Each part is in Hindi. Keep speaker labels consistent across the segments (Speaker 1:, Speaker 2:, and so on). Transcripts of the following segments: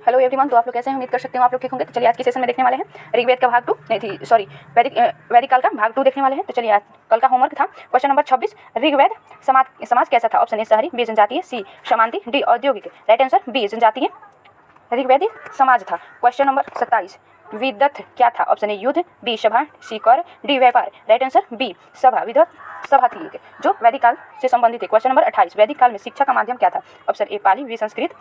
Speaker 1: हेलो एवरीवन, तो आप लोग कैसे हैं? उम्मीद कर सकते हो आप लोग ठीक होंगे। तो चलिए आज के सेशन में देखने वाले हैं ऋग्वेद का भाग 2 नहीं थी सॉरी वैदिक काल का भाग 2 देखने वाले हैं। तो चलिए आज कल का होमवर्क था क्वेश्चन नंबर 26, ऋग्वेद समाज कैसा था? ऑप्शन ए शहरी, बी जनजातीय, सी समांति, डी औद्योगिक। राइट आंसर बी जनजातीय ऋग्वेदिक समाज था। क्वेश्चन नंबर 27, विदथ क्या था? ऑप्शन ए युद्ध, बी सभा, सी कर, डी व्यापार। राइट आंसर बी सभा। विदथ सभा थी जो वैदिक काल से संबंधित है। क्वेश्चन नंबर 28, वैदिक काल में शिक्षा का माध्यम क्या था? Option A Pali, B Sanskrit,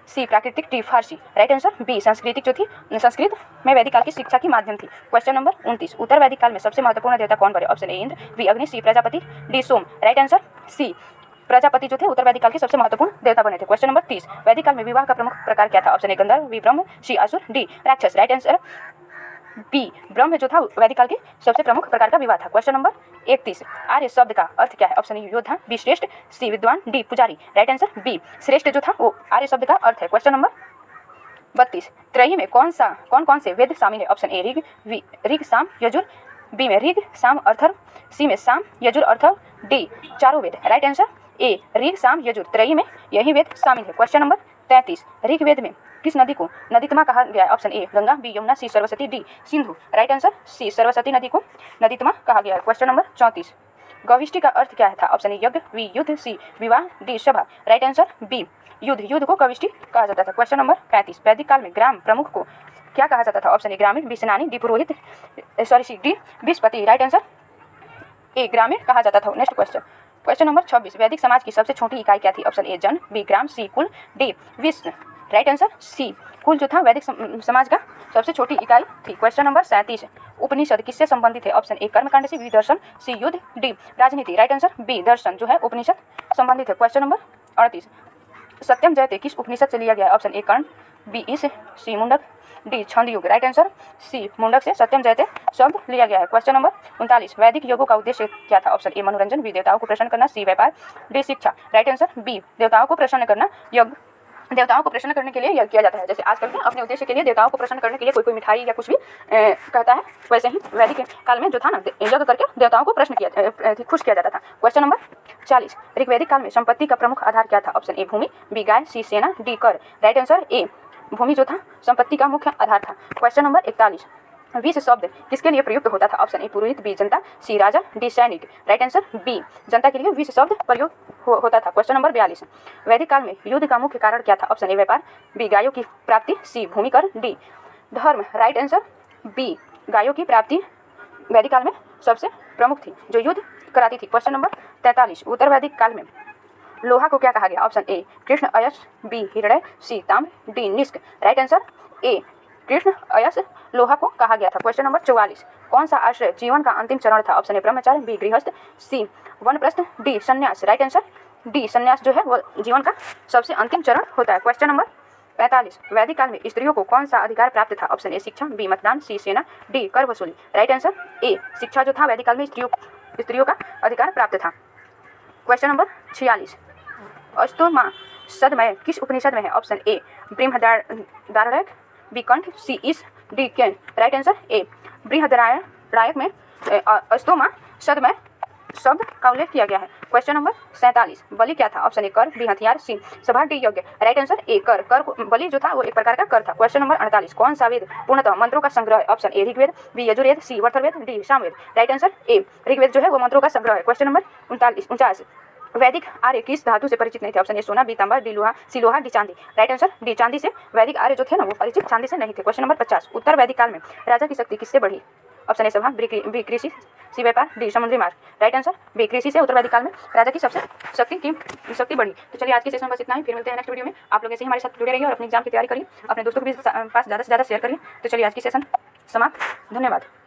Speaker 1: C प्राकृतिक, D Farsi. Right answer B सांस्कृतिक जो थी, संस्कृत में वैदिक काल की शिक्षा की माध्यम थी। क्वेश्चन नंबर 29, उत्तर वैदिक काल में सबसे महत्वपूर्ण देवता कौन बने? ऑप्शन ए इंद्र, बी अग्नि, सी प्रजापति, डी सोम। राइट आंसर सी प्रजापति जो थे उत्तर वैदिक काल के सबसे महत्वपूर्ण देवता बने थे। क्वेश्चन नंबर 30, वैदिक काल में विवाह का प्रमुख प्रकार क्या था? ऑप्शन ए गंधर्व, बी ब्रह्म, सी असुर, डी राक्षस। राइट आंसर बी ब्रह्म जो था वैदिक काल के सबसे प्रमुख प्रकार का विवाह था। क्वेश्चन नंबर 31, आर्य शब्द का अर्थ क्या है? ऑप्शन ए योद्धा, बी श्रेष्ठ, सी विद्वान, डी पुजारी। राइट आंसर बी श्रेष्ठ जो था वो आर्य शब्द का अर्थ है। क्वेश्चन नंबर 32, त्रयी में कौन कौन से वेद शामिल है? ऑप्शन ए ऋग साम यजुर, बी में ऋग साम अर्थर्व, सी में साम यजुर अर्थर्व, डी चारों वेद। राइट आंसर ए ऋग साम यजुर त्रयी में यही वेद शामिल है। क्वेश्चन नंबर 33, ऋग्वेद में किस नदी को नदीतमा कहा गया है? Option A Ganga, B Yamuna, C Saraswati, D Sindhu. Right answer C Saraswati नदी को नदीतमा कहा गया है। क्वेश्चन नंबर 34, गविष्टि का अर्थ क्या था? ऑप्शन ए यज्ञ, बी युद्ध, सी विवाह, डी सभा। राइट आंसर बी युद्ध को गविष्टि कहा जाता था। क्वेश्चन नंबर 35, वैदिक काल में ग्राम प्रमुख को क्या कहा जाता था? ऑप्शन ए ग्रामीण, बी सेनानी, डी पुरोहित, सी डी विस्पति। राइट आंसर ए ग्रामीण कहा जाता था। नेक्स्ट क्वेश्चन, क्वेश्चन नंबर 26, वैदिक समाज की सबसे छोटी इकाई क्या थी? ऑप्शन ए जन, बी ग्राम, सी कुल, डी विश्व। राइट आंसर सी कुल जो था वैदिक समाज का सबसे छोटी इकाई थी। क्वेश्चन नंबर 37, उपनिषद किससे संबंधित है? ऑप्शन ए कर्मकांड से, बी दर्शन, सी युद्ध, डी राजनीति। राइट आंसर बी दर्शन जो है उपनिषद संबंधित है। क्वेश्चन नंबर 38, सत्यम जयते किस उपनिषद से लिया गया है? Option A Karna, B Isha, C Mundaka, D छंदयुग। राइट आंसर सी मुंडक से सत्यम जयते शब्द लिया गया है। क्वेश्चन नंबर 39, वैदिक योगों का उद्देश्य क्या था? ऑप्शन ए मनोरंजन, बी देवताओं को प्रसन्न करना, सी व्यापार, डी शिक्षा। राइट आंसर बी देवताओं को प्रसन्न करना। योग देवताओं को प्रसन्न करने के लिए यज्ञ किया जाता है। जैसे आजकल के अपने उद्देश्य के लिए देवताओं को प्रसन्न करने के लिए कोई मिठाई या कुछ भी कहता है, वैसे ही वैदिक काल में जो था ना यज्ञ करके देवताओं को खुश किया जाता था। क्वेश्चन नंबर 40, ऋग्वैदिक काल में संपत्ति का प्रमुख आधार क्या था? ऑप्शन ए भूमि, बी गाय, सी सेना, डी कर। राइट आंसर ए भूमि जो था संपत्ति का मुख्य आधार था। क्वेश्चन नंबर 41, विष शब्द किसके लिए प्रयुक्त होता था? ऑप्शन ए पुरोहित, बी जनता, सी राजा, डी सैनिक। राइट आंसर बी जनता के लिए विष शब्द प्रयोग होता था। क्वेश्चन नंबर 42, वैदिक काल में युद्ध का मुख्य कारण क्या था? ऑप्शन ए व्यापार, बी गायों की प्राप्ति, सी भूमि कर, डी धर्म। राइट आंसर बी गायों की प्राप्ति वैदिक काल में सबसे प्रमुख थी जो युद्ध कराती थी। क्वेश्चन नंबर 43, उत्तर वैदिक काल में लोहा को क्या कहा गया? ऑप्शन ए कृष्ण अयस, बी हिरण्य, सी ताम्र, डी निष्क। राइट आंसर ए कृष्ण अयस लोहा को कहा गया था। क्वेश्चन नंबर 44, कौन सा आश्रय जीवन का अंतिम चरण था? ऑप्शन ए ब्रह्मचार्य, बी गृहस्थ, सी वनप्रस्थ, डी संन्यास। राइट आंसर डी संन्यास जो है वो जीवन का सबसे अंतिम चरण होता है। क्वेश्चन नंबर 45, वैदिक काल में स्त्रियों को कौन सा अधिकार प्राप्त था? ऑप्शन ए शिक्षा, बी मतदान, सी सेना, डी कर वसूली। राइट आंसर ए शिक्षा जो था वैदिक काल में स्त्रियों का अधिकार प्राप्त था। क्वेश्चन नंबर 46, अस्तोमा सदमय किस उपनिषद में है? ऑप्शन ए बृहदारण्यक, बी कंठ, C Isha, D Kena. Right answer A Brihadaranyaka में अस्तोमा सदमय शब्द का उल्लेख किया गया है। क्वेश्चन नंबर 47, बलि क्या था? ऑप्शन ए कर, बी हथियार, सी सभा, डी यज्ञ। राइट आंसर ए कर बलि जो था वो एक प्रकार का कर था। क्वेश्चन नंबर 48, कौन सा वेद पूर्णतः मंत्रों का संग्रह है? Option A Rigveda, B Yajurveda, C Atharvaveda, D Samaveda. Right answer A Rigveda जो है वो मंत्रों का संग्रह है। क्वेश्चन नंबर 49, वैदिक आर्य किस धातु से परिचित नहीं थे? ऑप्शन ए सोना, बी तांबा, डी लोहा, सी लोहा, डी चांदी। राइट आंसर डी चांदी से वैदिक आर्य जो थे ना वो परिचित चांदी से नहीं थे। क्वेश्चन नंबर 50, उत्तर वैदिक काल में राजा की शक्ति किससे बढ़ी? ऑप्शन ए सभा, बी कृषि, सी व्यापार, डी समुद्री मार्ग। राइट आंसर बी कृषि से उत्तर वैदिक काल में राजा की सबसे शक्ति बढ़ी। तो चलिए आज के सेशन बस इतना ही, फिर मिलते हैं नेक्स्ट वीडियो में। आप लोग ऐसे ही हमारे साथ जुड़े रहिए और अपने एग्जाम की तैयारी करिए, अपने दोस्तों के भी पास ज़्यादा से ज़्यादा शेयर करिए। तो चलिए आज की सेशन समाप्त। धन्यवाद।